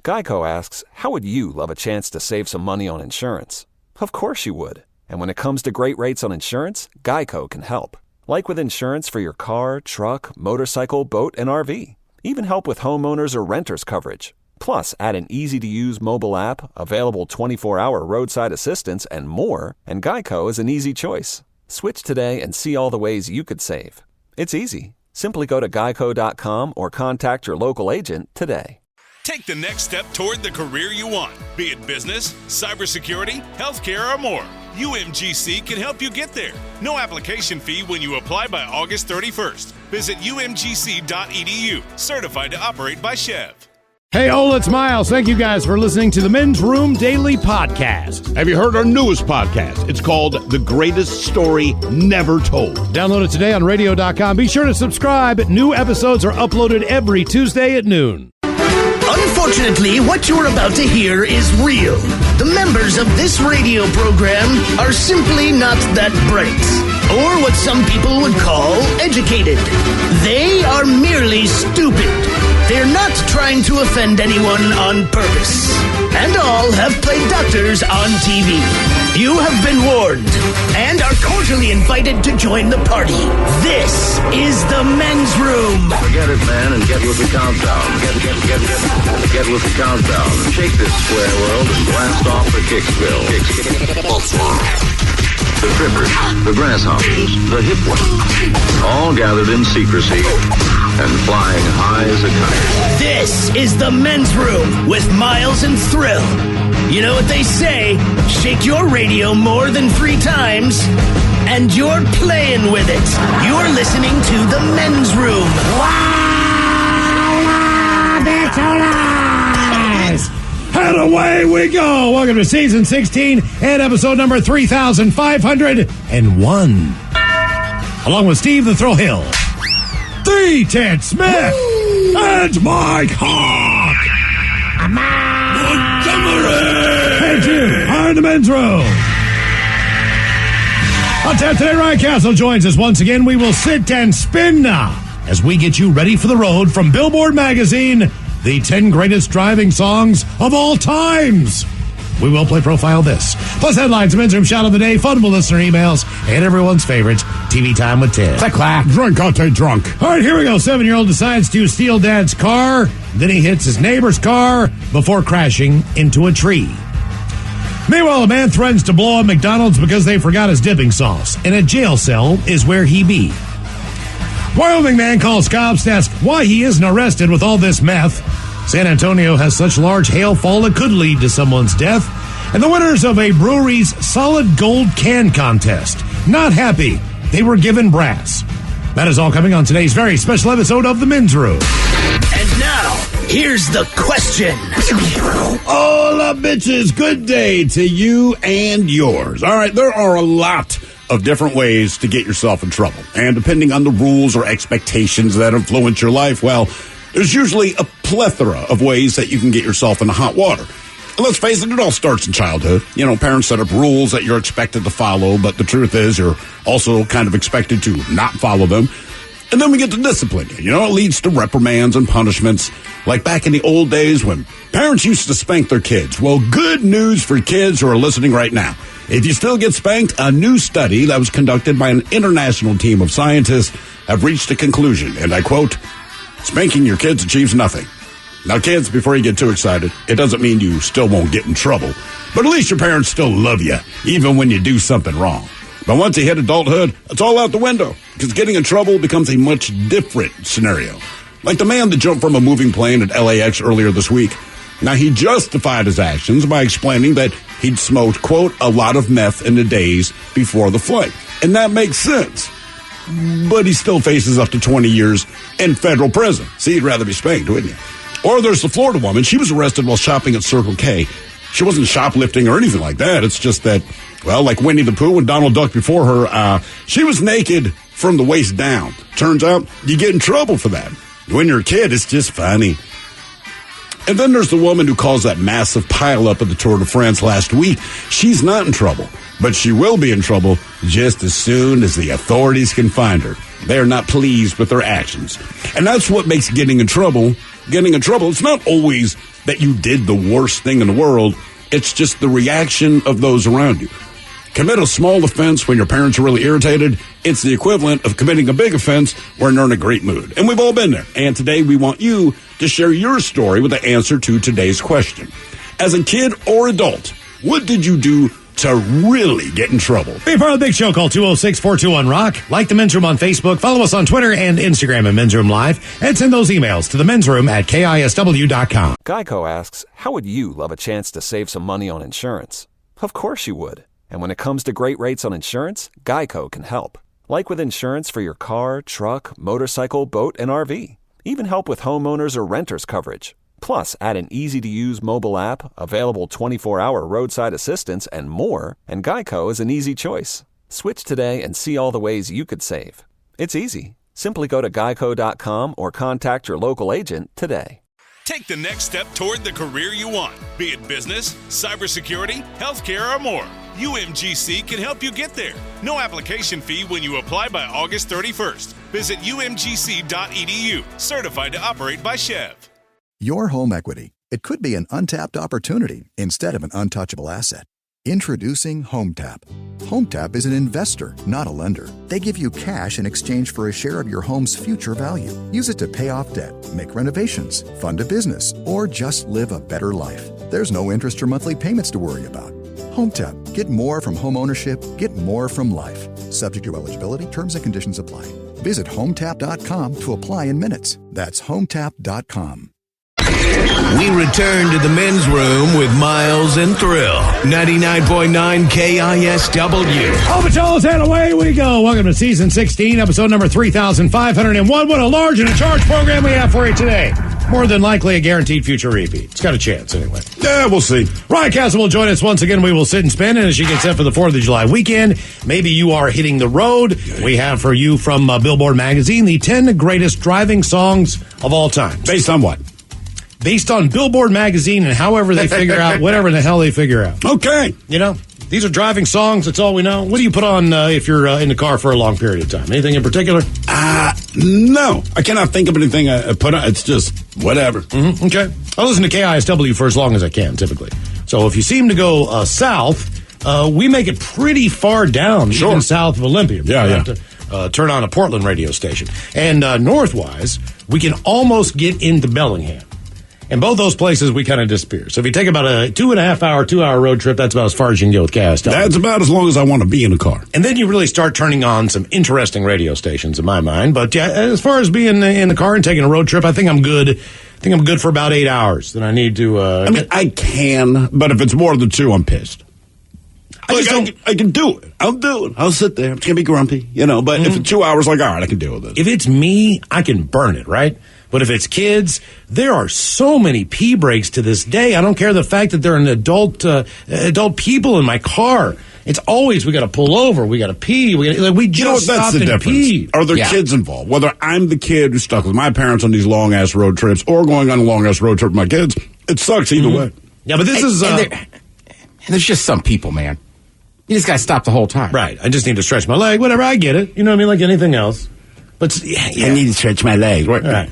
Geico asks, how would you love a chance to save some money on insurance? Of course you would. And when it comes to great rates on insurance, Geico can help. Like with insurance for your car, truck, motorcycle, boat, and RV. Even help with homeowners or renters coverage. Plus, add an easy-to-use mobile app, available 24-hour roadside assistance, and more, and Geico is an easy choice. Switch today and see all the ways you could save. It's easy. Simply go to geico.com or contact your local agent today. Take the next step toward the career you want, be it business, cybersecurity, healthcare, or more. UMGC can help you get there. No application fee when you apply by August 31st. Visit umgc.edu, certified to operate by Chev. Hey, Ola, it's Miles. Thank you guys for listening to the Men's Room Daily Podcast. Have you heard our newest podcast? It's called The Greatest Story Never Told. Download it today on radio.com. Be sure to subscribe. New episodes are uploaded every Tuesday at noon. Unfortunately, what you're about to hear is real. The members of this radio program are simply not that bright, or what some people would call educated. They are merely stupid. They're not trying to offend anyone on purpose. And all have played doctors on TV. You have been warned and are cordially invited to join the party. This is the Men's Room. Forget it, man, and get with the countdown. Get with the countdown. Shake this square world and blast off for Kicksville. The trippers, the grasshoppers, the hip ones, all gathered in secrecy and flying high as a kite. This is the Men's Room with Miles and Thrill. You know what they say, shake your radio more than 3 times, and you're playing with it. You're listening to the Men's Room. Wow, that's all nice. And away we go. Welcome to Season 16 and episode number 3501. Along with Steve the Thrill Hill, the Ted Smith, and Mike Hawk. And you are in the Men's Room. On tap today, Ryan Castle joins us once again. We will sit and spin now as we get you ready for the road from Billboard Magazine, the 10 greatest driving songs of all times. We will play Profile This. Plus headlines, Men's Room Shout of the Day, fun listener emails, and everyone's favorite, TV Time with Ted. Clack. Drunk, drunk. All right, here we go. 7-year-old decides to steal Dad's car. Then he hits his neighbor's car before crashing into a tree. Meanwhile, a man threatens to blow up McDonald's because they forgot his dipping sauce. And a jail cell is where he be. Wyoming man calls cops to ask why he isn't arrested with all this meth. San Antonio has such large hailfall it could lead to someone's death. And the winners of a brewery's solid gold can contest. Not happy. They were given brass. That is all coming on today's very special episode of The Men's Room. And now, here's the question. Hola, bitches. Good day to you and yours. All right, there are a lot of different ways to get yourself in trouble. And depending on the rules or expectations that influence your life, well, there's usually a plethora of ways that you can get yourself into hot water. And let's face it all starts in childhood. You know, parents set up rules that you're expected to follow, but the truth is you're also kind of expected to not follow them. And then we get to discipline. You know, it leads to reprimands and punishments, like back in the old days when parents used to spank their kids. Well, good news for kids who are listening right now. If you still get spanked, a new study that was conducted by an international team of scientists have reached a conclusion, and I quote, "Spanking your kids achieves nothing." Now, kids, before you get too excited, it doesn't mean you still won't get in trouble. But at least your parents still love you, even when you do something wrong. But once you hit adulthood, it's all out the window, because getting in trouble becomes a much different scenario. Like the man that jumped from a moving plane at LAX earlier this week. Now, he justified his actions by explaining that he'd smoked, quote, a lot of meth in the days before the flight. And that makes sense. But he still faces up to 20 years in federal prison. See, you'd rather be spanked, wouldn't you? Or there's the Florida woman. She was arrested while shopping at Circle K. She wasn't shoplifting or anything like that. It's just that, well, like Winnie the Pooh and Donald Duck before her, she was naked from the waist down. Turns out you get in trouble for that. When you're a kid, it's just funny. And then there's the woman who caused that massive pileup at the Tour de France last week. She's not in trouble, but she will be in trouble just as soon as the authorities can find her. They're not pleased with their actions. And that's what makes getting in trouble getting in trouble, it's not always that you did the worst thing in the world. It's just the reaction of those around you. Commit a small offense when your parents are really irritated. It's the equivalent of committing a big offense when they're in a great mood. And we've all been there. And today we want you to share your story with the answer to today's question. As a kid or adult, what did you do to really get in trouble? Be part of the big show. Call 206-421-ROCK. Like the Men's Room on Facebook. Follow us on Twitter and Instagram at Men's Room Live. And send those emails to the Men's Room at KISW.com. Geico asks, how would you love a chance to save some money on insurance? Of course you would. And when it comes to great rates on insurance, Geico can help. Like with insurance for your car, truck, motorcycle, boat, and RV. Even help with homeowners or renters coverage. Plus, add an easy-to-use mobile app, available 24-hour roadside assistance, and more, and Geico is an easy choice. Switch today and see all the ways you could save. It's easy. Simply go to geico.com or contact your local agent today. Take the next step toward the career you want, be it business, cybersecurity, healthcare, or more. UMGC can help you get there. No application fee when you apply by August 31st. Visit umgc.edu, certified to operate by Chev. Your home equity. It could be an untapped opportunity instead of an untouchable asset. Introducing HomeTap. HomeTap is an investor, not a lender. They give you cash in exchange for a share of your home's future value. Use it to pay off debt, make renovations, fund a business, or just live a better life. There's no interest or monthly payments to worry about. HomeTap. Get more from home ownership. Get more from life. Subject to eligibility. Terms and conditions apply. Visit HomeTap.com to apply in minutes. That's HomeTap.com. We return to the Men's Room with Miles and Thrill. 99.9 KISW. Ovacholas, and away we go. Welcome to Season 16, Episode number 3501. What a large and a charge program we have for you today. More than likely a guaranteed future repeat. It's got a chance, anyway. Yeah, we'll see. Ryan Castle will join us once again. We will sit and spin, and as you get set for the 4th of July weekend, maybe you are hitting the road. We have for you from Billboard Magazine the 10 greatest driving songs of all time. Based on what? Based on Billboard Magazine and however they figure out, whatever the hell they figure out. Okay. You know, these are driving songs. That's all we know. What do you put on if you're in the car for a long period of time? Anything in particular? No. I cannot think of anything I put on. It's just whatever. Mm-hmm. Okay. I listen to KISW for as long as I can, typically. So if you seem to go south, we make it pretty far down, even south of Olympia. Yeah. Have to turn on a Portland radio station. And northwise, we can almost get into Bellingham. And both those places, we kind of disappear. So if you take about a 2.5-hour road trip, that's about as far as you can go with KISW. That's about as long as I want to be in a car. And then you really start turning on some interesting radio stations, in my mind. But yeah, as far as being in the car and taking a road trip, I think I'm good. I think I'm good for about 8 hours. Then I need to. I can, but if it's more than 2, I'm pissed. I can do it. I'll do it. I'll sit there. It's going to be grumpy, But if it's 2 hours, all right, I can deal with it. If it's me, I can burn it, right? But if it's kids, there are so many pee breaks to this day. I don't care the fact that they're an adult people in my car. It's always we got to pull over, we got to pee, we just stopped and peed. Are there kids involved? Whether I'm the kid who's stuck with my parents on these long ass road trips or going on a long ass road trip with my kids, it sucks either way. Yeah, but this is and there's just some people, man. You just got to stop the whole time. Right. I just need to stretch my leg. Whatever, I get it. You know what I mean? Like anything else. But I need to stretch my leg. Right.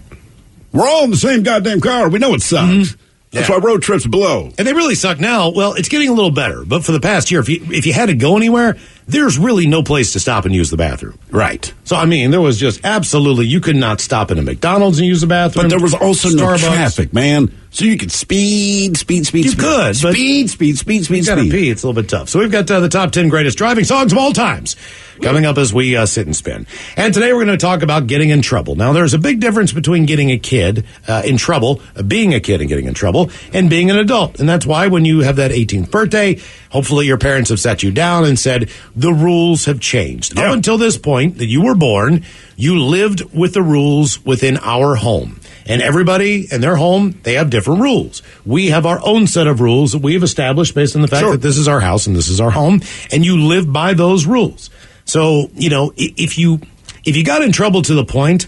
We're all in the same goddamn car. We know it sucks. Mm-hmm. That's why road trips blow. And they really suck now. Well, it's getting a little better. But for the past year, if you had to go anywhere, there's really no place to stop and use the bathroom. Right. So, I mean, there was just absolutely, you could not stop in a McDonald's and use the bathroom. But there was also no traffic, man. So you could speed. You could. Speed. You gotta pee. It's a little bit tough. So we've got the top 10 greatest driving songs of all times coming up as we sit and spin. And today we're going to talk about getting in trouble. Now, there's a big difference between getting a kid in trouble, being a kid and getting in trouble, and being an adult. And that's why when you have that 18th birthday, hopefully your parents have sat you down and said, the rules have changed. Up until this point that you were born, you lived with the rules within our home. And everybody in their home, they have different rules. We have our own set of rules that we have established based on the fact that this is our house and this is our home, and you live by those rules. So, if you got in trouble to the point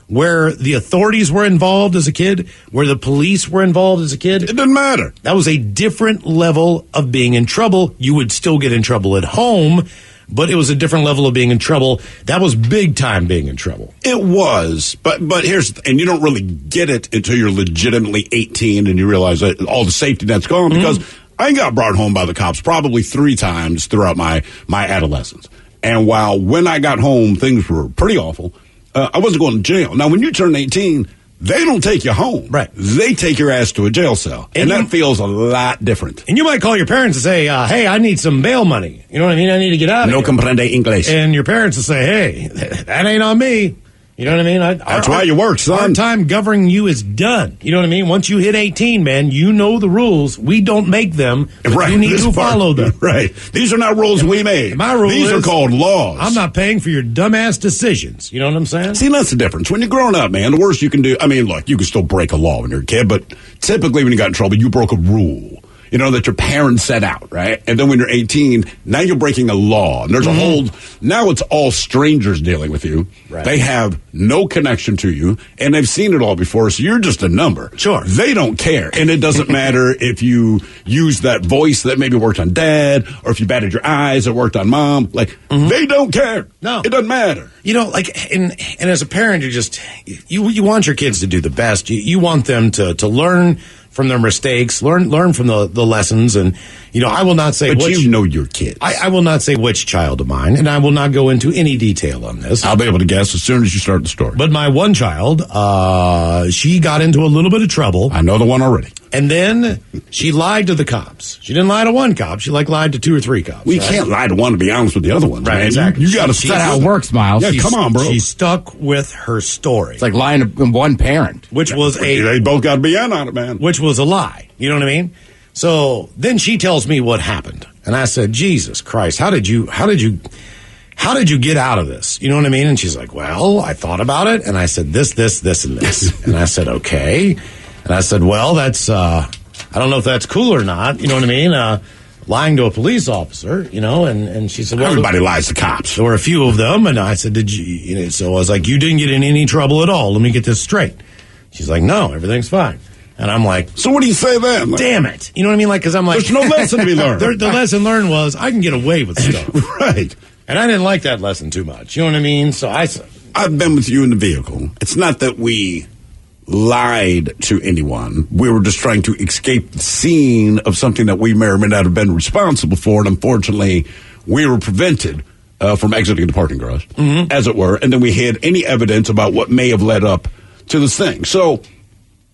where the authorities were involved as a kid, where the police were involved as a kid, it didn't matter. That was a different level of being in trouble. You would still get in trouble at home, but it was a different level of being in trouble. That was big time being in trouble. It was, but here's, and you don't really get it until you're legitimately 18 and you realize that all the safety net's gone, because I got brought home by the cops probably 3 times throughout my adolescence. And while when I got home, things were pretty awful, I wasn't going to jail. Now, when you turn 18, they don't take you home. Right. They take your ass to a jail cell. And that feels a lot different. And you might call your parents and say, hey, I need some bail money. You know what I mean? I need to get out of here. No comprende English. And your parents will say, hey, that ain't on me. You know what I mean? That's why you work, son. Our time governing you is done. You know what I mean? Once you hit 18, man, you know the rules. We don't make them, but right. you need to follow them. Right. These are not rules we made. My rule These are called laws. I'm not paying for your dumbass decisions. You know what I'm saying? See, that's the difference. When you're growing up, man, the worst you can do, I mean, look, you can still break a law when you're a kid, but typically when you got in trouble, you broke a rule. You know, that your parents set out, right? And then when you're 18, now you're breaking a law. And there's a whole, now it's all strangers dealing with you. Right. They have no connection to you, and they've seen it all before, so you're just a number. Sure. They don't care. And it doesn't matter if you use that voice that maybe worked on dad, or if you batted your eyes that worked on mom. Like, they don't care. No. It doesn't matter. You know, like, and as a parent, you want your kids to do the best. You want them to learn from their mistakes, learn from the lessons, and you know, I will not say but which, you know your kids. I will not say which child of mine, and I will not go into any detail on this. I'll be able to guess as soon as you start the story. But my one child, she got into a little bit of trouble. I know the one already. And then she lied to the cops. She didn't lie to one cop. She lied to 2 or 3 cops. We can't lie to one to be honest with the other ones, right, man. Exactly. You got to That's how it works, Miles. Yeah, come on, bro. She stuck with her story. It's like lying to one parent. Which was they both got to be in on it, man. Which was a lie. You know what I mean? So then she tells me what happened. And I said, Jesus Christ, how did you get out of this? You know what I mean? And she's like, well, I thought about it. And I said, this, and this. And I said, okay. And I said, well, that's, I don't know if that's cool or not. You know what I mean? Lying to a police officer, you know, and she said, well, everybody lies to cops. There were a few of them. And I said, did you know, so I was like, you didn't get in any trouble at all. Let me get this straight. She's like, no, everything's fine. And I'm like, so what do you say then? Like, damn it. You know what I mean? Like, because I'm like, there's no lesson to be learned. The lesson learned was I can get away with stuff. Right. And I didn't like that lesson too much. You know what I mean? So I've been with you in the vehicle. It's not that we lied to anyone. We were just trying to escape the scene of something that we may or may not have been responsible for. And unfortunately, we were prevented from exiting the parking garage, as it were. And then we had any evidence about what may have led up to this thing. So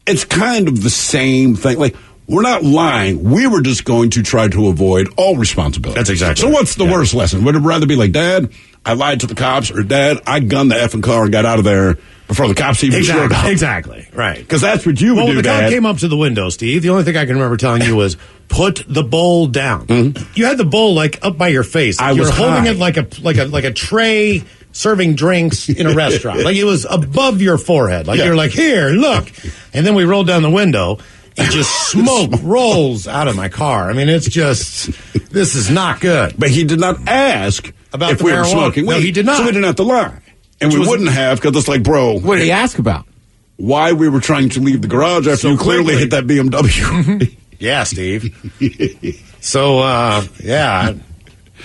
it's kind of the same thing. Like, we're not lying. We were just going to try to avoid all responsibility. That's exactly So right. what's the worst lesson? Would it rather be like, Dad, I lied to the cops, or Dad, I gunned the effing car and got out of there before the cops even showed up? Exactly. Right. Because that's what you would do, the Dad. cop came up to the window, Steve. The only thing I can remember telling you was, put the bowl down. You had the bowl, like, up by your face. Like, you were holding it like a tray serving drinks in a restaurant. Like, it was above your forehead. Like, you're like, here, look. And then we rolled down the window, and just smoke rolls out of my car. I mean, it's just, this is not good. But he did not ask about if we were smoking weed. No, he did not. So we didn't have to lie. And we wouldn't have, because it's like, bro. What did he ask about? Why we were trying to leave the garage after you clearly hit that BMW. Yeah, Steve. So, yeah.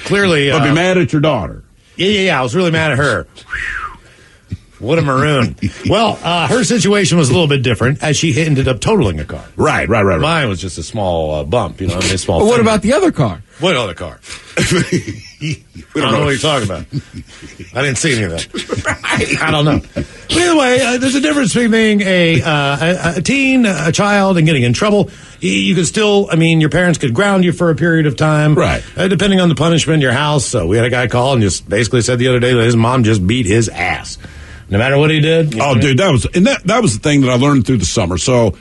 Clearly. But be mad at your daughter. Yeah. I was really mad at her. What a maroon. Well, her situation was a little bit different, as she ended up totaling a car. Right. Mine was just a small bump, you know, a small But what about the other car? What other car? I don't know what you're talking about. I didn't see any of that. I don't know. But either way, there's a difference between being a teen, a child, and getting in trouble. You could still, I mean, your parents could ground you for a period of time. Right. Depending on the punishment in your house. So we had a guy call and just basically said the other day that his mom just beat his ass. No matter what he did. Oh, dude, that was the thing that I learned through the summer. So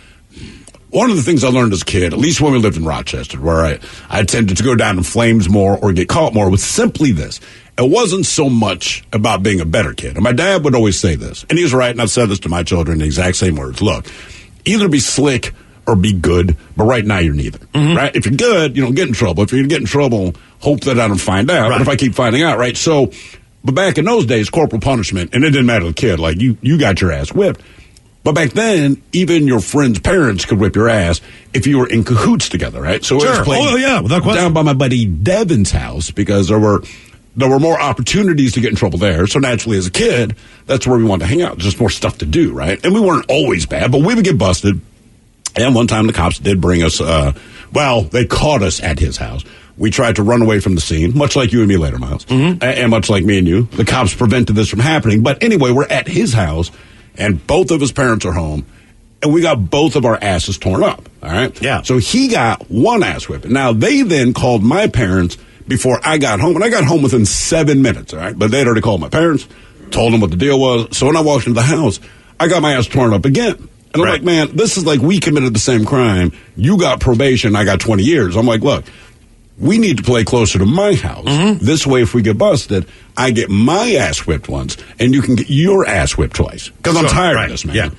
one of the things I learned as a kid, at least when we lived in Rochester, where I tended to go down in flames more or get caught more, was simply this. It wasn't so much about being a better kid. And my dad would always say this, and he's right, and I've said this to my children in the exact same words. Look, either be slick or be good, but right now you're neither. Right? If you're good, you don't get in trouble. If you're going to get in trouble, hope that I don't find out. Right. But if I keep finding out, right? So, but back in those days, corporal punishment, and it didn't matter to the kid, like you got your ass whipped. But back then, even your friends' parents could whip your ass if you were in cahoots together, right? So sure. it was playing without question. down by my buddy Devin's house, because there were there were more opportunities to get in trouble there. So naturally, as a kid, that's where we wanted to hang out. Just more stuff to do, right? And we weren't always bad, but we would get busted. And one time the cops did bring us, they caught us at his house. We tried to run away from the scene, much like you and me later, Miles. Mm-hmm. And much like me and you. The cops prevented this from happening. But anyway, we're at his house, and both of his parents are home, and we got both of our asses torn up, all right? Yeah. So he got one ass whipping. Now, they then called my parents before I got home, and I got home within 7 minutes, all right? But they'd already called my parents, told them what the deal was. So when I walked into the house, I got my ass torn up again. And I'm like, man, this is like we committed the same crime. You got probation, I got 20 years. I'm like, look, we need to play closer to my house. Mm-hmm. This way, if we get busted, I get my ass whipped once, and you can get your ass whipped twice. Because I'm tired of this, man. Yeah.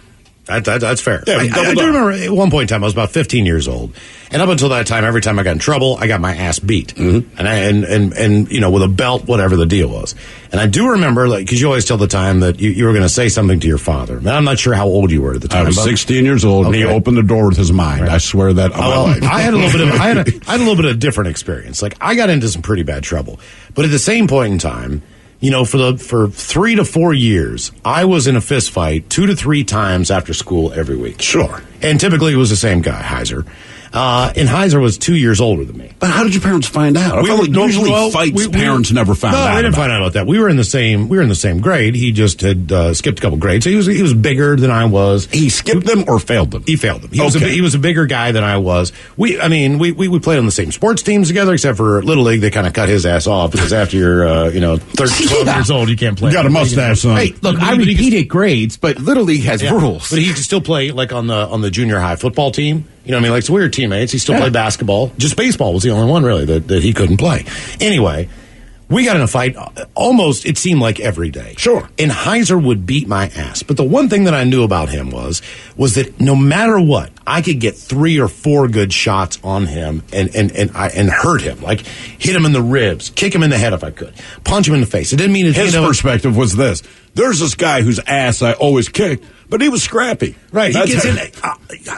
That's fair. Yeah, I do remember at one point in time, I was about 15 years old, and up until that time, every time I got in trouble, I got my ass beat, and you know, with a belt, whatever the deal was. And I do remember, like, because you always tell the time that you were going to say something to your father. And I'm not sure how old you were at the time. I was 16 years old, and he opened the door with his mind. Right. I swear that. On my life. I had a little bit of I had a little bit of a different experience. Like, I got into some pretty bad trouble, but at the same point in time, you know, for 3 to 4 years, I was in a fist fight 2 to 3 times after school every week. Sure. And typically it was the same guy, Heiser. And Heiser was 2 years older than me. But how did your parents find out? Usually fights parents never found out. No, they didn't find out about that. We were in the same grade. He just had skipped a couple grades. So he was bigger than I was. He skipped them or failed them? He failed them. He was a bigger guy than I was. We played on the same sports teams together, except for Little League. They kind of cut his ass off because after you're 12 years old, you can't play. You got a mustache, son. Hey, look, I repeated grades, but Little League has rules. But he could still play like on the junior high football team. You know what I mean? Like, so we were teammates. He still played basketball. Just baseball was the only one, really, that he couldn't play. Anyway, we got in a fight almost, it seemed like, every day. Sure. And Heiser would beat my ass. But the one thing that I knew about him was that no matter what, I could get 3 or 4 good shots on him and hurt him. Like, hit him in the ribs, kick him in the head if I could, punch him in the face. It didn't mean his perspective was this. There's this guy whose ass I always kicked, but he was scrappy. Right.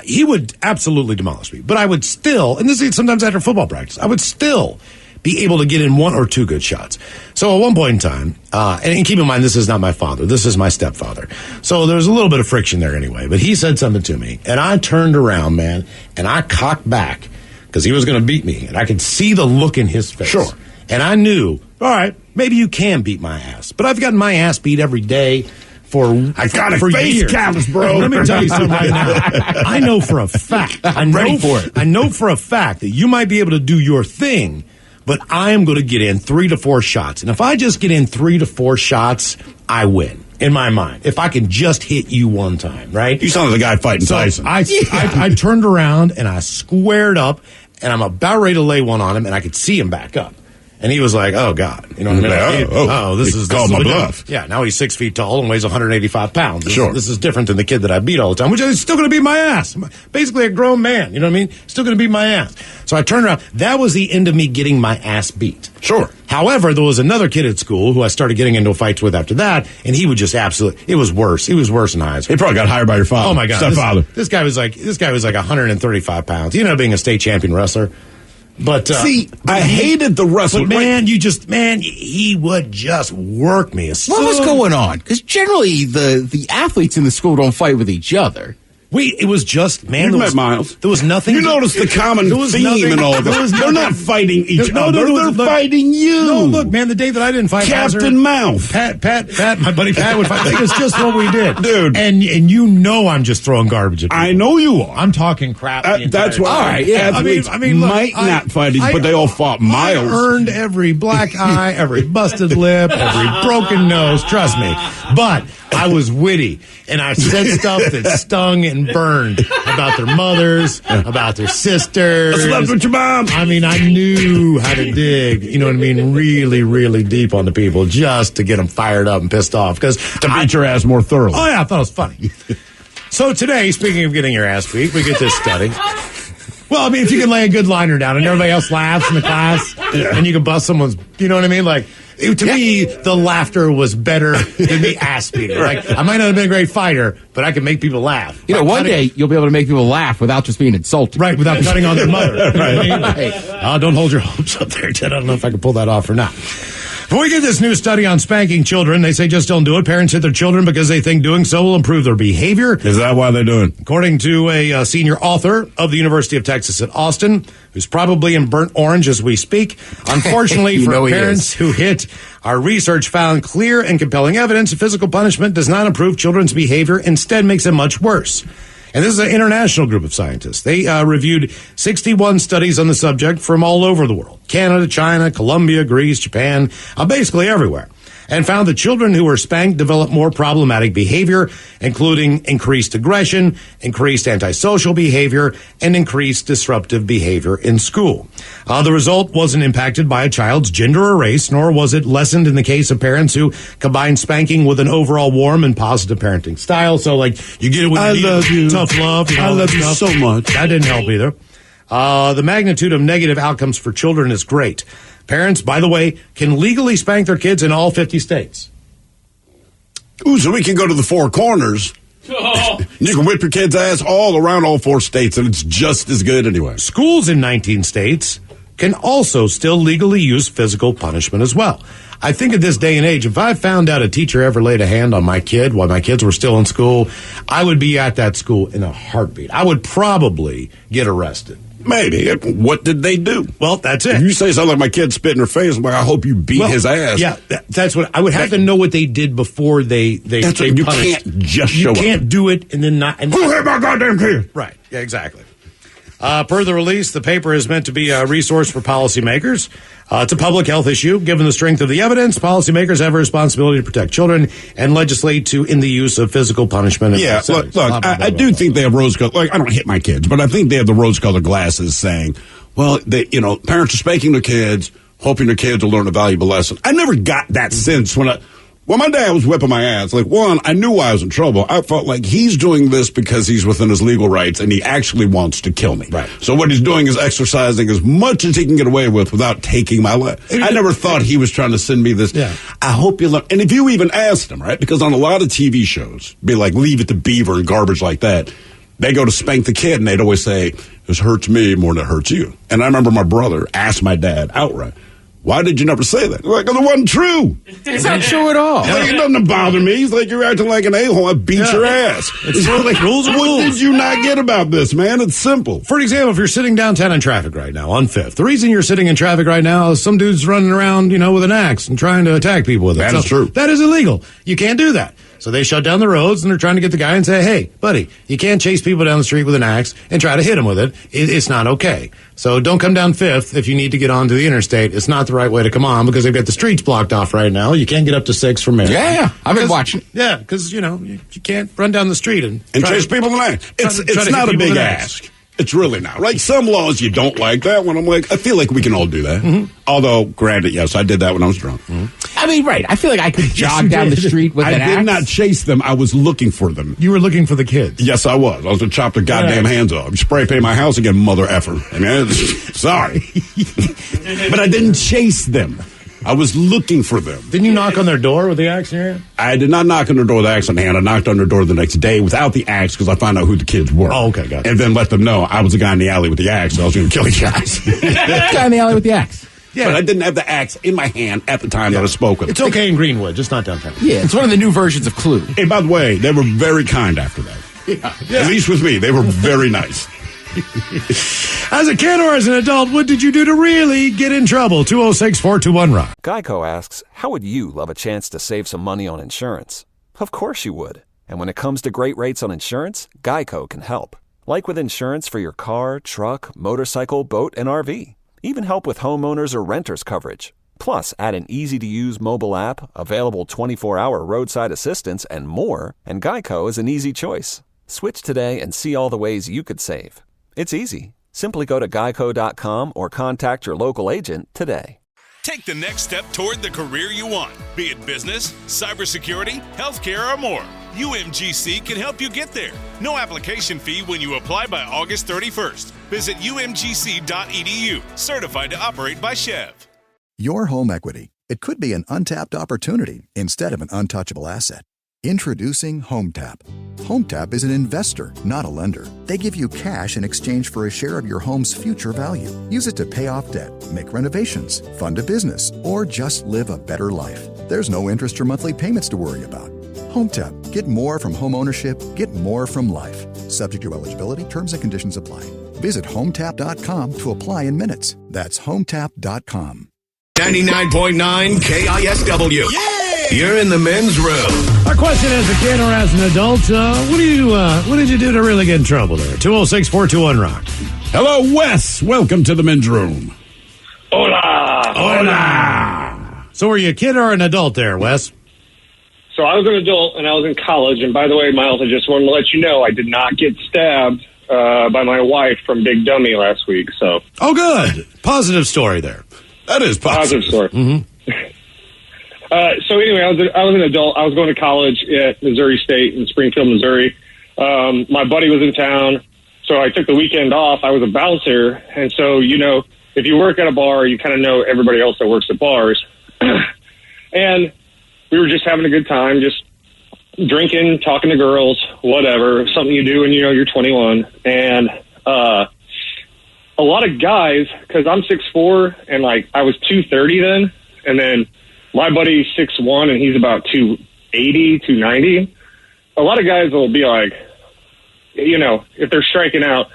He would absolutely demolish me. But I would still, and this is sometimes after football practice, I would still be able to get in 1 or 2 good shots. So at one point in time, and keep in mind, this is not my father. This is my stepfather. So there was a little bit of friction there anyway. But he said something to me, and I turned around, man, and I cocked back because he was going to beat me. And I could see the look in his face. Sure. And I knew, all right, maybe you can beat my ass. But I've gotten my ass beat every day I got a face years. Callus, bro. Let me tell you something right now. I know for a fact. I'm ready for it. I know for a fact that you might be able to do your thing, but I am going to get in 3 to 4 shots. And if I just get in 3 to 4 shots, I win. In my mind, if I can just hit you one time, right? You sound like the guy fighting Tyson. I turned around and I squared up, and I'm about ready to lay one on him, and I could see him back up. And he was like, "Oh God," you know what I mean? This is my bluff. Yeah, now he's 6 feet tall and weighs 185 pounds. This is different than the kid that I beat all the time, which is still going to beat my ass. Basically, a grown man. You know what I mean? Still going to beat my ass. So I turned around. That was the end of me getting my ass beat. Sure. However, there was another kid at school who I started getting into fights with after that, and he would just absolutely. It was worse. He was worse than Heiser. He probably got hired by your father. Oh my God, stepfather. This guy was like 135 pounds. He ended up being a state champion wrestler. But I hated the wrestling. But he would just work me. What was going on? Because generally the athletes in the school don't fight with each other. It was just, man. You met Miles. There was nothing. You noticed the common theme in all this. They're not fighting each other. They're fighting you. No, look, man, the day that I didn't fight Captain Mouth. Pat, my buddy Pat would fight. It's just what we did. Dude. And you know I'm just throwing garbage at people. I know you are. I'm talking crap. That's why. All right, yeah. Athletes look, might not fight each, but they all fought Miles. I earned every black eye, every busted lip, every broken nose, trust me. But I was witty, and I said stuff that stung and burned about their mothers, about their sisters. I slept with your mom. I mean, I knew how to dig, you know what I mean, really, really deep on the people just to get them fired up and pissed off. Because to beat your ass more thoroughly. Oh, yeah, I thought it was funny. So today, speaking of getting your ass beat, we get this study. Well, I mean, if you can lay a good liner down and everybody else laughs in the class, and you can bust someone's, you know what I mean? Like, to me, the laughter was better than the ass beating. Like, I might not have been a great fighter, but I can make people laugh. You know, one day you'll be able to make people laugh without just being insulted. Right, without cutting on their mother. You know what I mean? Hey, don't hold your hopes up there, Ted. I don't know if I can pull that off or not. Before we get this new study on spanking children, they say just don't do it. Parents hit their children because they think doing so will improve their behavior. Is that why they're doing it? According to a senior author of the University of Texas at Austin, who's probably in burnt orange as we speak. Unfortunately for parents who hit, our research found clear and compelling evidence that physical punishment does not improve children's behavior, instead makes it much worse. And this is an international group of scientists. They reviewed 61 studies on the subject from all over the world. Canada, China, Colombia, Greece, Japan, basically everywhere. And found that children who were spanked developed more problematic behavior, including increased aggression, increased antisocial behavior, and increased disruptive behavior in school. The result wasn't impacted by a child's gender or race, nor was it lessened in the case of parents who combined spanking with an overall warm and positive parenting style. So, like, you get it when you need tough love. I love you so much. That didn't help either. The magnitude of negative outcomes for children is great. Parents, by the way, can legally spank their kids in all 50 states. Ooh, so we can go to the four corners. Oh. You can whip your kid's ass all around all 4 states, and it's just as good anyway. Schools in 19 states can also still legally use physical punishment as well. I think at this day and age, if I found out a teacher ever laid a hand on my kid while my kids were still in school, I would be at that school in a heartbeat. I would probably get arrested. Maybe. What did they do? Well, that's it. If you say something like my kid spit in her face, I'm like, I hope you beat his ass. Yeah, that's what I would have to know what they did before they that's what, you punished. Can't just show up. You can't do it and then not. And who hit my goddamn kid? Right. Yeah, exactly. Per the release, the paper is meant to be a resource for policymakers. It's a public health issue. Given the strength of the evidence, policymakers have a responsibility to protect children and legislate in the use of physical punishment. Yeah, look, I do think they have rose-colored, like, I don't hit my kids, but I think they have the rose-colored glasses saying, well, parents are spanking their kids, hoping their kids will learn a valuable lesson. I never got that sense when my dad was whipping my ass. Like, one, I knew I was in trouble. I felt like he's doing this because he's within his legal rights and he actually wants to kill me. Right. So what he's doing is exercising as much as he can get away with without taking my life. I never thought he was trying to send me this. Yeah. I hope you learn. And if you even asked him, right, because on a lot of TV shows, be like Leave It to Beaver and garbage like that, they go to spank the kid and they'd always say, this hurts me more than it hurts you. And I remember my brother asked my dad outright, why did you never say that? Like, because it wasn't true. It's not true at all. Like, it doesn't bother me. He's like, you're acting like an a-hole. I beat your ass. It's like rules. What did you not get about this, man? It's simple. For example, if you're sitting downtown in traffic right now on 5th, the reason you're sitting in traffic right now is some dude's running around, with an axe and trying to attack people with it. That is true. That is illegal. You can't do that. So they shut down the roads, and they're trying to get the guy and say, hey, buddy, you can't chase people down the street with an axe and try to hit them with it. It's not okay. So don't come down 5th if you need to get onto the interstate. It's not the right way to come on because they've got the streets blocked off right now. You can't get up to 6 from there. Yeah. I've been watching. Yeah, because, you can't run down the street and chase people with an axe. It's not a big ask. It's really not. Like, some laws you don't like. That one, I'm like, I feel like we can all do that. Mm-hmm. Although, granted, yes, I did that when I was drunk. I mean, right. I feel like I could jog down the street with an axe. I did not chase them. I was looking for them. You were looking for the kids. Yes, I was. I was going to chop their goddamn hands off. Spray paint my house again, mother effer. I mean, sorry. But I didn't chase them. I was looking for them. Didn't you knock on their door with the axe in your hand? I did not knock on their door with the axe in hand. I knocked on their door the next day without the axe because I found out who the kids were. Oh, okay, gotcha. And then let them know I was the guy in the alley with the axe, so I was going to kill you guys. Guy in the alley with the axe. Yeah. But I didn't have the axe in my hand at the time that I spoke with them. It's okay in Greenwood, just not downtown. Yeah, it's one of the new versions of Clue. Hey, by the way, they were very kind after that. Yeah. At least with me, they were very nice. As a kid or as an adult, what did you do to really get in trouble? 206-421-ROCK. Geico asks, how would you love a chance to save some money on insurance? Of course you would. And when it comes to great rates on insurance, Geico can help. Like with insurance for your car, truck, motorcycle, boat, and RV. Even help with homeowners or renters coverage. Plus, add an easy-to-use mobile app, available 24-hour roadside assistance, and more, and Geico is an easy choice. Switch today and see all the ways you could save. It's easy. Simply go to geico.com or contact your local agent today. Take the next step toward the career you want, be it business, cybersecurity, healthcare, or more. UMGC can help you get there. No application fee when you apply by August 31st. Visit umgc.edu, certified to operate by Chev. Your home equity. It could be an untapped opportunity instead of an untouchable asset. Introducing HomeTap. HomeTap is an investor, not a lender. They give you cash in exchange for a share of your home's future value. Use it to pay off debt, make renovations, fund a business, or just live a better life. There's no interest or monthly payments to worry about. HomeTap. Get more from home ownership. Get more from life. Subject to eligibility, terms and conditions apply. Visit HomeTap.com to apply in minutes. That's HomeTap.com. 99.9 KISW. You're in the men's room. Our question as a kid or as an adult, what did you do to really get in trouble there? 206-421-ROCK. Hello, Wes. Welcome to the men's room. Hola. Hola. So were you a kid or an adult there, Wes? So I was an adult and I was in college. And by the way, Miles, I just wanted to let you know I did not get stabbed by my wife from Big Dummy last week. So. Oh, good. Positive story there. That is positive. Story. Mm-hmm. So anyway, I was an adult. I was going to college at Missouri State in Springfield, Missouri. My buddy was in town, so I took the weekend off. I was a bouncer, and so, you know, if you work at a bar, you kind of know everybody else that works at bars. And we were just having a good time, just drinking, talking to girls, whatever, something you do when, you know, you're 21. And a lot of guys, because I'm 6'4", and, like, I was 230 then, and then my buddy's 6'1", and he's about 280, 290. A lot of guys will be like, you know, if they're striking out,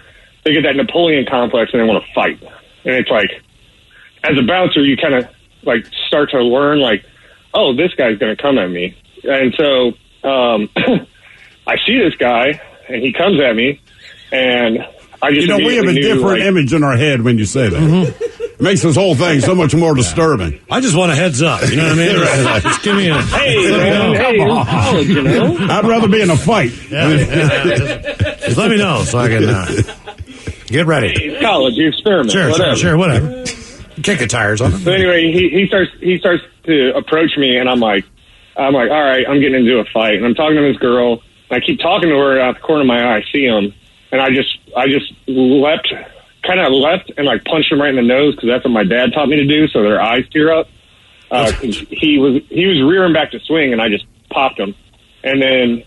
they get that Napoleon complex and they want to fight. And it's like, as a bouncer, you kind of, like, start to learn, like, oh, this guy's going to come at me. And so I see this guy, and he comes at me, and I just, you know, we have a different image in our head when you say that. Mm-hmm. It makes this whole thing so much more disturbing. I just want a heads up. You know what I mean? Just give me a... Hey, college, you know? I'd rather be in a fight. Just let me know so I can get ready. It's college, you experiment. Sure, whatever. Kick the tires on him. So anyway, he starts to approach me, and I'm like, all right, I'm getting into a fight. And I'm talking to this girl, and I keep talking to her out the corner of my eye. I see him, and I just left and like punched him right in the nose, because that's what my dad taught me to do, so their eyes tear up. He was rearing back to swing, and I just popped him. And then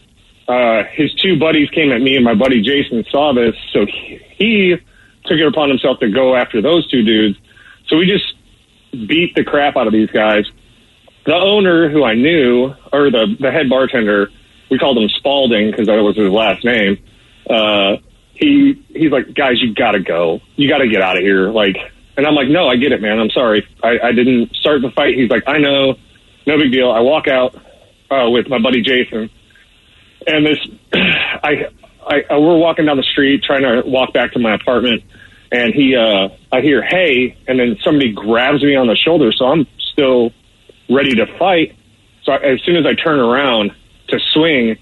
his two buddies came at me, and my buddy Jason saw this, so he took it upon himself to go after those two dudes. So we just beat the crap out of these guys. The owner, who I knew, or the head bartender, we called him Spalding because that was his last name. He's like, guys, you gotta go. You gotta get out of here. Like, and I'm like, no, I get it, man. I'm sorry. I didn't start the fight. He's like, I know, no big deal. I walk out with my buddy Jason, and we're walking down the street trying to walk back to my apartment, and I hear, hey, and then somebody grabs me on the shoulder, so I'm still ready to fight. So as soon as I turn around to swing,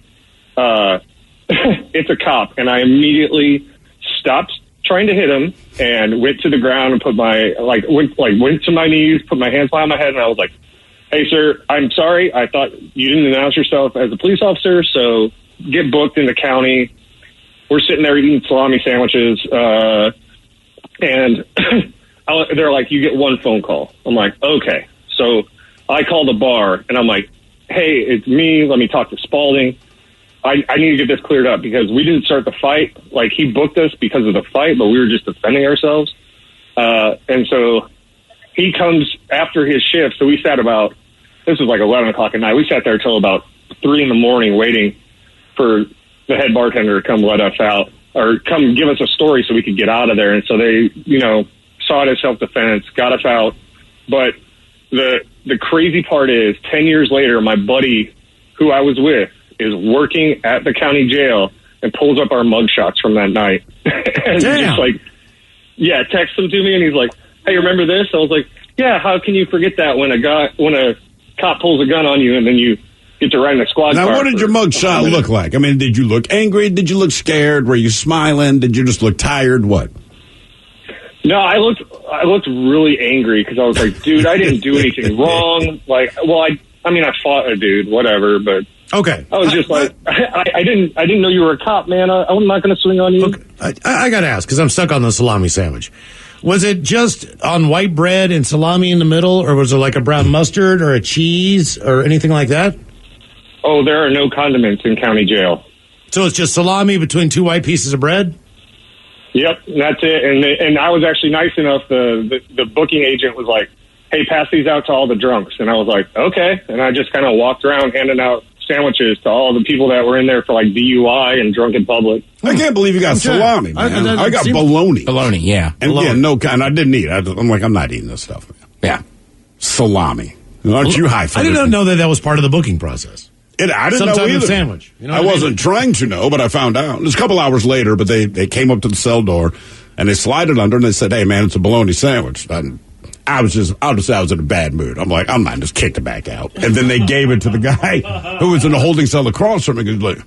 it's a cop, and I immediately stopped trying to hit him and went to the ground and went to my knees, put my hands behind my head, and I was like, hey, sir, I'm sorry. I thought you didn't announce yourself as a police officer, so get booked in the county. We're sitting there eating salami sandwiches, and they're like, you get one phone call. I'm like, okay. So I call the bar, and I'm like, hey, it's me. Let me talk to Spalding. I need to get this cleared up, because we didn't start the fight. Like, he booked us because of the fight, but we were just defending ourselves. And so he comes after his shift. So we sat this was like 11 o'clock at night. We sat there till about 3 a.m. waiting for the head bartender to come let us out, or come give us a story so we could get out of there. And so they, you know, saw it as self-defense, got us out. But the crazy part is, 10 years later, my buddy who I was with is working at the county jail and pulls up our mugshots from that night. And just like, texts them to me, and he's like, hey, remember this? I was like, yeah, how can you forget that when a cop pulls a gun on you and then you get to ride in a squad car? Now, what did your mugshot look like? I mean, did you look angry? Did you look scared? Were you smiling? Did you just look tired? What? No, I looked really angry, because I was like, dude, I didn't do anything wrong. Like, well, I mean, I fought a dude, whatever, but okay. I was just I didn't know you were a cop, man. I'm not going to swing on you. Okay. I got to ask, because I'm stuck on the salami sandwich. Was it just on white bread and salami in the middle, or was it like a brown mustard or a cheese or anything like that? oh, there are no condiments in county jail. So it's just salami between two white pieces of bread? Yep, that's it. And I was actually nice enough. The booking agent was like, hey, pass these out to all the drunks. And I was like, okay. And I just kind of walked around handing out sandwiches to all the people that were in there for like DUI and drunk in public. I can't believe you got salami, man. I got bologna. Bologna, yeah. And again, no kind. I didn't eat it. I'm like, I'm not eating this stuff, man. Yeah. Salami. Aren't you high? I did not know that was part of the booking process. I didn't Some know type either. of sandwich. You know I wasn't trying to know, but I found out. It was a couple hours later, but they came up to the cell door and they slid it under and they said, hey, man, it's a bologna sandwich. And I'll just say I was in a bad mood. I'm like, I'm not, just kicked it back out. And then they gave it to the guy who was in the holding cell across from me. He's like,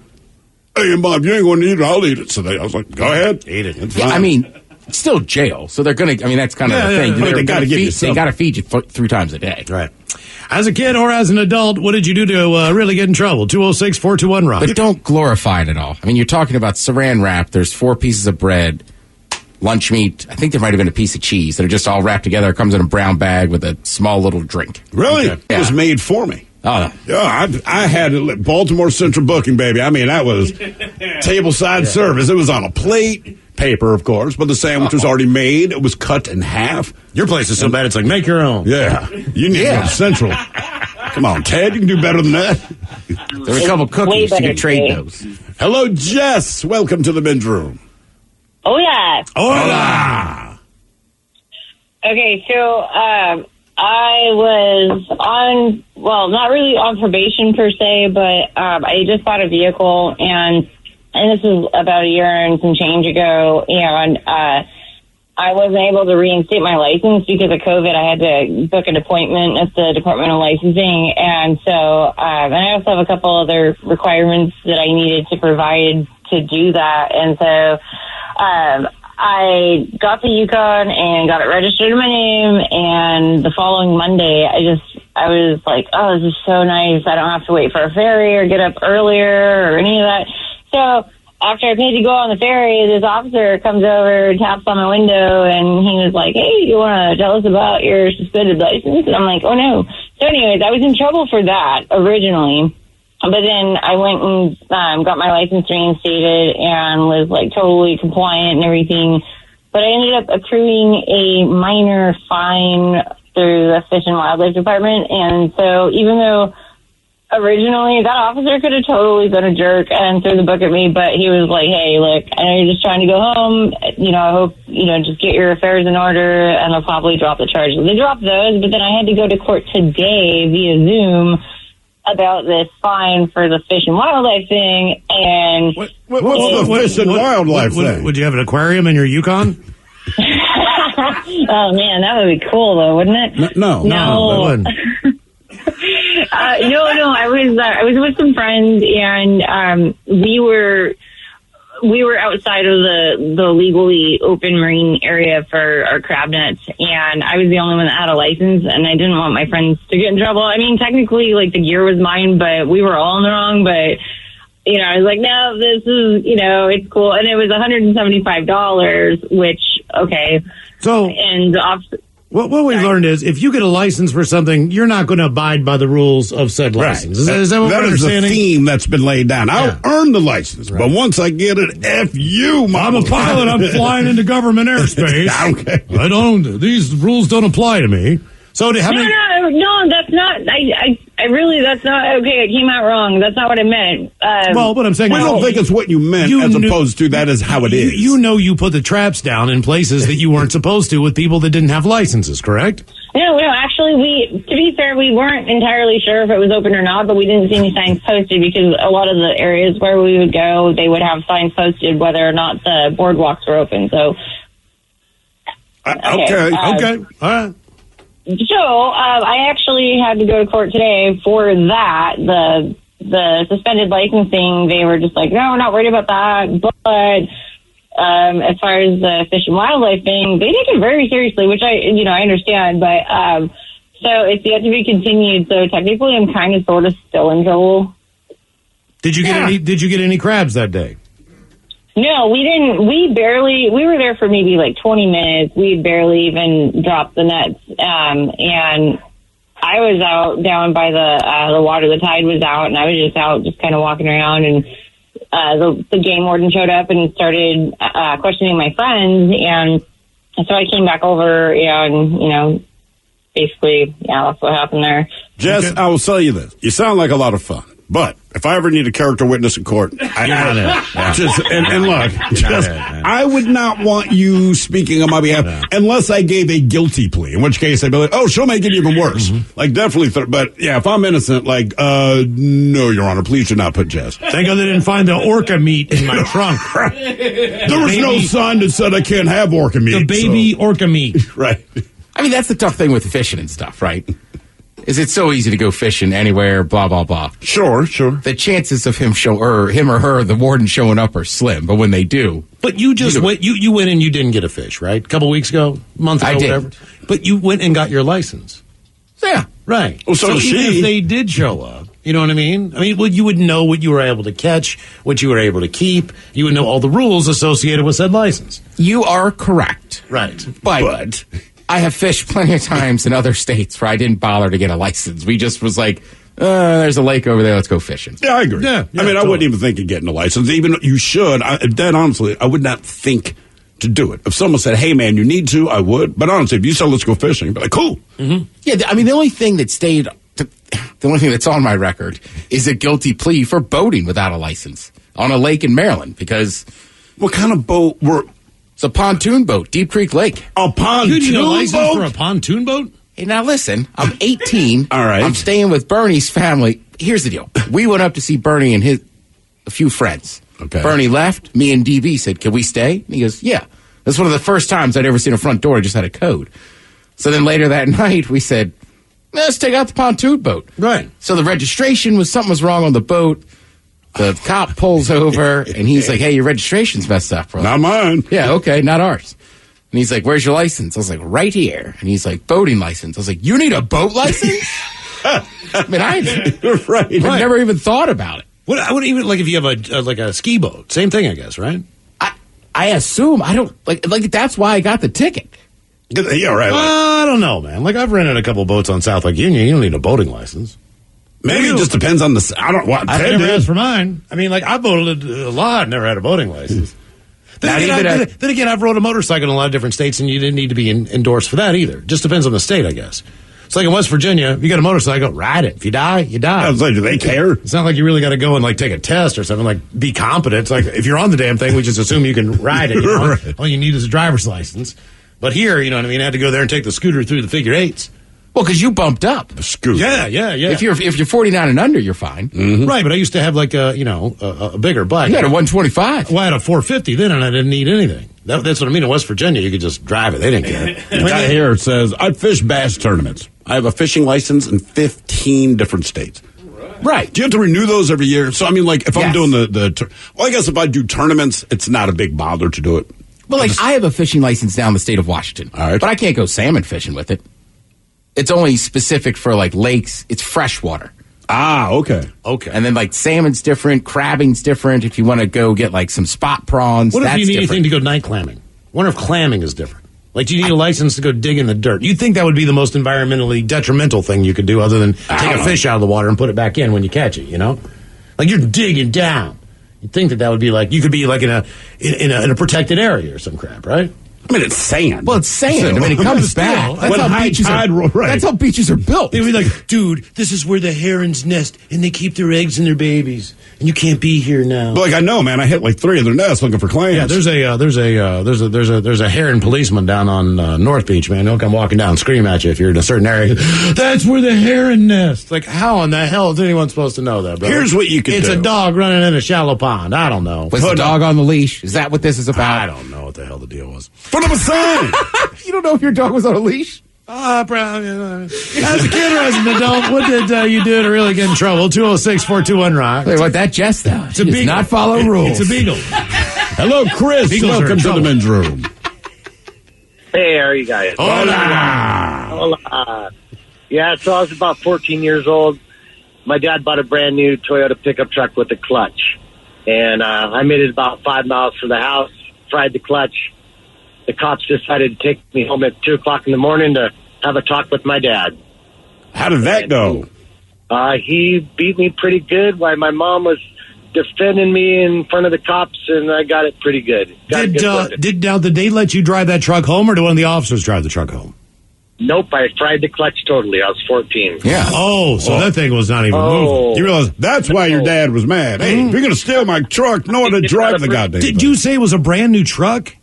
hey, Bob, you ain't going to eat it. I'll eat it. So I was like, go ahead. Eat it. It's Yeah, fine. I mean, it's still jail, so they're going to, I mean, that's kind of the thing. They gotta give you They got to feed you 3 times a day. Right. As a kid or as an adult, what did you do to really get in trouble? 206-421-ROCK. But don't glorify it at all. I mean, you're talking about saran wrap. There's 4 pieces of bread, lunch meat. I think there might have been a piece of cheese that are just all wrapped together. It comes in a brown bag with a small little drink. Really? Okay. It was made for me. Oh, Yeah, I had it, Baltimore Central booking, baby. I mean, that was tableside service. It was on a plate, paper, of course, but the sandwich was already made. It was cut in half. Your place is so bad, it's like, make your own. Yeah, you need to go to Central. Come on, Ted, you can do better than that. there were a couple cookies. You could trade those. Hello, Jess. Welcome to the men's room. Oh, yeah. Hola. Okay, so I was on, well, not really on probation per se, but I just bought a vehicle, and this was about a year and some change ago, and I wasn't able to reinstate my license because of COVID. I had to book an appointment at the Department of Licensing, and so, and I also have a couple other requirements that I needed to provide to do that, and so, I got the Yukon and got it registered in my name, and the following Monday, I was like, oh, this is so nice. I don't have to wait for a ferry or get up earlier or any of that. So after I paid to go on the ferry, this officer comes over, taps on my window, and he was like, hey, you want to tell us about your suspended license? And I'm like, oh, no. So anyways, I was in trouble for that originally. But then I went and got my license reinstated and was like totally compliant and everything. But I ended up accruing a minor fine through the Fish and Wildlife Department. And so even though originally that officer could have totally been a jerk and threw the book at me, but he was like, hey, look, I know you're just trying to go home. You know, I hope, just get your affairs in order, and they'll probably drop the charges. They dropped those, but then I had to go to court today via Zoom about this fine for the Fish and Wildlife thing, and What's the Fish and Wildlife thing? Would you have an aquarium in your Yukon? oh man, that would be cool though, wouldn't it? No. it wouldn't. No. I was with some friends, and we were outside of the legally open marine area for our crab nets, and I was the only one that had a license, and I didn't want my friends to get in trouble. I mean, technically, like, the gear was mine, but we were all in the wrong, but, I was like, no, this is, it's cool. And it was $175, which, okay. So, and the officer... What we've learned is if you get a license for something, you're not going to abide by the rules of said license. Right. Is that what we're understanding? That is the theme that's been laid down. I'll earn the license, but once I get it, F you, Mama. I'm a pilot. I'm flying into government airspace. Okay. These rules don't apply to me. So No, that's not. I really, that's not okay. It came out wrong. That's not what I meant. What I'm saying I don't think it's what you meant, opposed to that is how it is. You put the traps down in places that you weren't supposed to with people that didn't have licenses, correct? No. Actually, to be fair, we weren't entirely sure if it was open or not, but we didn't see any signs posted because a lot of the areas where we would go, they would have signs posted whether or not the boardwalks were open. So, okay, all right. So, I actually had to go to court today for that. The suspended licensing, they were just like, no, we're not worried about that. But as far as the Fish and Wildlife thing, they take it very seriously, which I understand. But so it's yet to be continued. So technically, I'm kind of sort of still in trouble. Did you get any crabs that day? No, we didn't. We were there for maybe like 20 minutes. We barely even dropped the nets. And I I was out down by the water. The tide was out, and I was just out, just kind of walking around, and the game warden showed up and started questioning my friends, and so I came back over, and basically, that's what happened there. Jess, I will tell you this: you sound like a lot of fun. But if I ever need a character witness in court, I would not want you speaking on my behalf unless I gave a guilty plea, in which case I'd be like, oh, she'll make it even worse. Like, definitely. But, yeah, if I'm innocent, like, no, Your Honor, please do not put Jess. Thank God they didn't find the orca meat in my trunk. There was no sign that said I can't have orca meat. The baby orca meat. Right. I mean, that's the tough thing with fishing and stuff, right? Is it's so easy to go fishing anywhere, blah, blah, blah. Sure. The chances of him or her, the warden showing up are slim, but when they do. But you just went, you went and you didn't get a fish, right? A couple weeks ago, month ago, whatever. But you went and got your license. Yeah. Right. Well, so even if they did show up, you know what I mean? Well, you would know what you were able to catch, what you were able to keep. You would know all the rules associated with said license. You are correct. Right. But I have fished plenty of times in other states where I didn't bother to get a license. We just was like, there's a lake over there, let's go fishing. Yeah, I agree. Yeah, I mean, I wouldn't even think of getting a license. Even you should. Dead honestly, I would not think to do it. If someone said, hey, man, you need to, I would. But honestly, if you said, let's go fishing, I'd be like, cool. Mm-hmm. Yeah, I mean, the only thing that stayed, the only thing that's on my record is a guilty plea for boating without a license on a lake in Maryland because... What kind of boat were... It's a pontoon boat, Deep Creek Lake. A pontoon you need a license boat? for a pontoon boat? Hey, now listen, I'm 18. All right. I'm staying with Bernie's family. Here's the deal. We went up to see Bernie and a few friends. Okay. Bernie left. Me and DB said, can we stay? And he goes, yeah. That's one of the first times I'd ever seen a front door. I just had a code. So then later that night, we said, let's take out the pontoon boat. Right. So the registration something was wrong on the boat. The cop pulls over, and he's like, hey, your registration's messed up, bro. Not mine. Yeah, okay, not ours. And he's like, where's your license? I was like, right here. And he's like, boating license. I was like, you need a boat license? I mean, I never even thought about it. What even, like, if you have a ski boat? Same thing, I guess, right? I assume. I don't, like that's why I got the ticket. Yeah, right. I don't know, man. Like, I've rented a couple boats on South Lake Union. You don't need a boating license. Maybe it just depends on the... I don't what. I've never asked for mine. I mean, like, I boated a lot, never had a boating license. Then again, I've rode a motorcycle in a lot of different states, and you didn't need to be endorsed for that either. Just depends on the state, I guess. It's like in West Virginia, if you got a motorcycle, ride it. If you die, you die. I was like, do they care? It's not like you really got to go and, like, take a test or something, like, be competent. It's like, if you're on the damn thing, we just assume you can ride it. You know? Right. All you need is a driver's license. But here, you know what I mean, I had to go there and take the scooter through the figure eights. Well, because you bumped up. The scooter. Yeah. If you're 49 and under, you're fine. Mm-hmm. Right, but I used to have like a bigger bike. You had a 125. Well, I had a 450 then, and I didn't need anything. That's what I mean. In West Virginia, you could just drive it. They didn't care. The guy here says, I fish bass tournaments. I have a fishing license in 15 different states. Right. Do you have to renew those every year? So, I mean, like, if I'm doing well, I guess if I do tournaments, it's not a big bother to do it. Well, I have a fishing license down in the state of Washington. All right. But I can't go salmon fishing with it. It's only specific for, like, lakes. It's freshwater. Ah, okay. And then, like, salmon's different, crabbing's different. If you want to go get, like, some spot prawns, what that's if you need different. anything to go night clamming? Wonder if clamming is different. Like, do you need a license to go dig in the dirt? You'd think that would be the most environmentally detrimental thing you could do other than take a fish out of the water and put it back in when you catch it, you know? Like, you're digging down. You'd think that would be like, you could be like in a protected area or some crap, right? I mean, it's sand. Well, it's sand. I mean, it comes back. That's how beaches are built. They'd be like, dude, this is where the herons nest, and they keep their eggs and their babies, and you can't be here now. But like, I know, man. I hit like 3 of their nests looking for clams. Yeah, there's a heron policeman down on North Beach, man. He'll come walking down and scream at you if you're in a certain area. That's where the heron nest. Like, how in the hell is anyone supposed to know that, bro? Here's what you could do. It's a dog running in a shallow pond. I don't know. Was the dog on the leash? Is that what this is about? I don't know what the hell the deal was. Put up a sign. You don't know if your dog was on a leash? As a kid or as an adult, what did you do to really get in trouble? 206-421-ROCK. Wait, what, that Jess, though? It's a beagle. Does not follow rules. It's a beagle. Hello, Chris. Beagles Welcome to the men's room. Hey, how are you guys? Hola. Yeah, so I was about 14 years old. My dad bought a brand new Toyota pickup truck with a clutch. And I made it about 5 miles from the house, fried the clutch. The cops decided to take me home at 2 o'clock in the morning to have a talk with my dad. How did that go? He beat me pretty good while my mom was defending me in front of the cops, and I got it pretty good. Did they let you drive that truck home, or did one of the officers drive the truck home? Nope, I fried the clutch totally. I was 14. Yeah. Oh, so that thing was not even moving. You realize that's why your dad was mad. Hey, if you're going to steal my truck, no one to drive the goddamn thing. Did you say it was a brand new truck?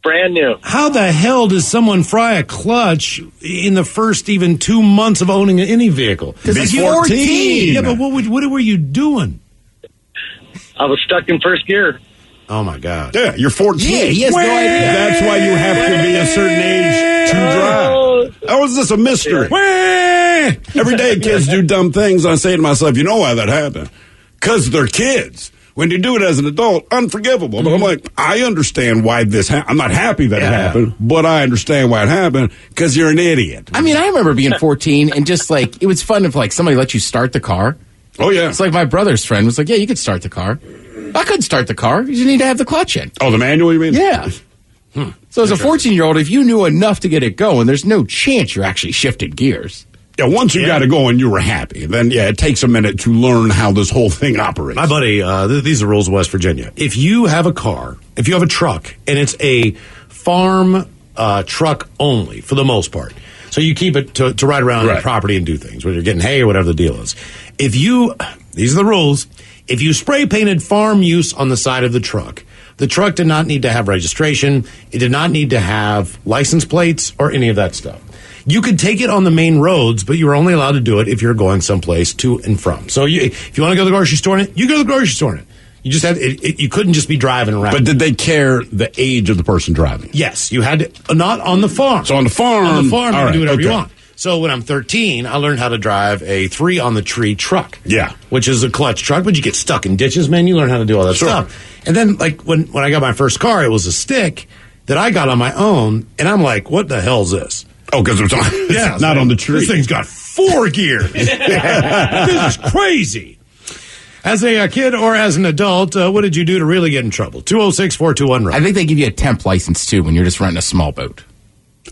Brand new. How the hell does someone fry a clutch in the first even 2 months of owning any vehicle? Because you're 14. Yeah, but what were you doing? I was stuck in first gear. Oh, my God. Yeah, you're 14. Yeah, he has no idea. That's why you have to be a certain age to drive. How is this a mystery? Every day kids do dumb things. I say to myself, you know why that happened? Because they're kids. When you do it as an adult, unforgivable. But I'm like, I understand why this happened. I'm not happy that it happened, but I understand why it happened because you're an idiot. I mean, I remember being 14 and just like, it was fun if like somebody let you start the car. Oh, yeah. It's like my brother's friend was like, yeah, you could start the car. I couldn't start the car. You just need to have the clutch in. Oh, the manual, you mean? Yeah. So as a 14-year-old, if you knew enough to get it going, there's no chance you're actually shifted gears. Yeah, once you got it going, you were happy. Then, it takes a minute to learn how this whole thing operates. My buddy, these are rules of West Virginia. If you have a car, if you have a truck, and it's a farm truck only, for the most part, so you keep it to ride around your property and do things, when you're getting hay or whatever the deal is. These are the rules. If you spray painted farm use on the side of the truck did not need to have registration. It did not need to have license plates or any of that stuff. You could take it on the main roads, but you were only allowed to do it if you're going someplace to and from. So if you want to go to the grocery store in it, you go to the grocery store in it. You just had you couldn't just be driving around. But did they care the age of the person driving? Yes, you had to, not on the farm. So on the farm, you can do whatever you want. So when I'm 13, I learned how to drive a 3-on-the-tree truck. Yeah. Which is a clutch truck, but you get stuck in ditches, man. You learn how to do all that stuff. And then, like, when I got my first car, it was a stick that I got on my own, and I'm like, what the hell's this? Oh, because it's not on the tree. This thing's got 4 gears. This is crazy. As a kid or as an adult, what did you do to really get in trouble? 206-421-ROAD. I think they give you a temp license, too, when you're just renting a small boat.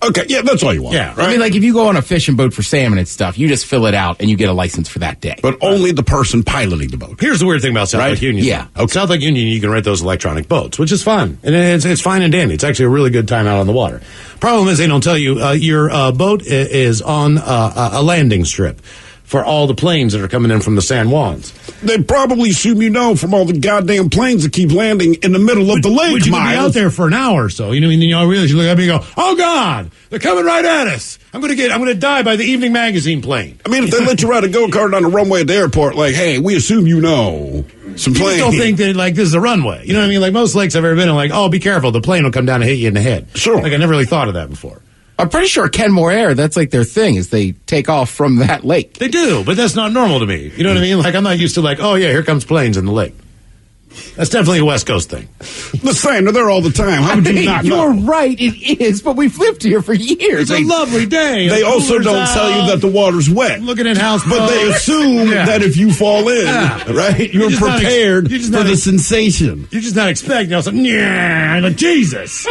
Okay, yeah, that's all you want. Yeah, right? I mean, like, if you go on a fishing boat for salmon and stuff, you just fill it out and you get a license for that day. But only the person piloting the boat. Here's the weird thing about South Lake Union. Yeah. Okay. South Lake Union, you can rent those electronic boats, which is fun. And it's fine and dandy. It's actually a really good time out on the water. Problem is, they don't tell you your boat is on a landing strip for all the planes that are coming in from the San Juans. They probably assume you know from all the goddamn planes that keep landing in the middle of the lake, But you can be out there for an hour or so. You know, and then you all realize you look up and you go, "Oh God, they're coming right at us! I'm gonna die by the evening magazine plane." I mean, if they let you ride a go-kart on the runway at the airport, like, hey, we assume you know some planes. You don't think that like this is a runway. You know what I mean? Like most lakes I've ever been in, like, oh, be careful, the plane will come down and hit you in the head. Sure. Like I never really thought of that before. I'm pretty sure Kenmore Air, that's like their thing, is they take off from that lake. They do, but that's not normal to me. You know what I mean? Like, I'm not used to like, oh, yeah, here comes planes in the lake. That's definitely a West Coast thing. The same, they're there all the time. How would you not know? You're right, it is, but we've lived here for years. It's a lovely day. They also don't tell you that the water's wet. Looking at houseboats. But they assume that if you fall in, right, you're prepared for the sensation. You're just not expecting, you know, like, Jesus.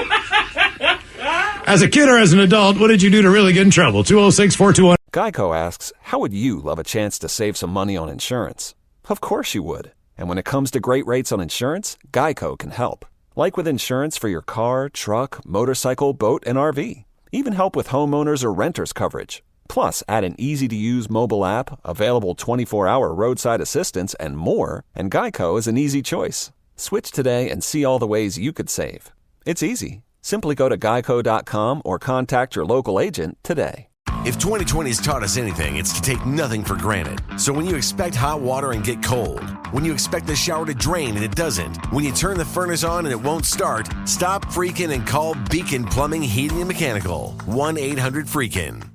As a kid or as an adult, what did you do to really get in trouble? 206-421. Geico asks, how would you love a chance to save some money on insurance? Of course you would. And when it comes to great rates on insurance, Geico can help. Like with insurance for your car, truck, motorcycle, boat, and RV. Even help with homeowners or renters coverage. Plus, add an easy-to-use mobile app, available 24-hour roadside assistance, and more, and Geico is an easy choice. Switch today and see all the ways you could save. It's easy. Simply go to geico.com or contact your local agent today. If 2020 has taught us anything, it's to take nothing for granted. So when you expect hot water and get cold, when you expect the shower to drain and it doesn't, when you turn the furnace on and it won't start, stop freaking and call Beacon Plumbing, Heating, and Mechanical. 1-800-FREAKIN'.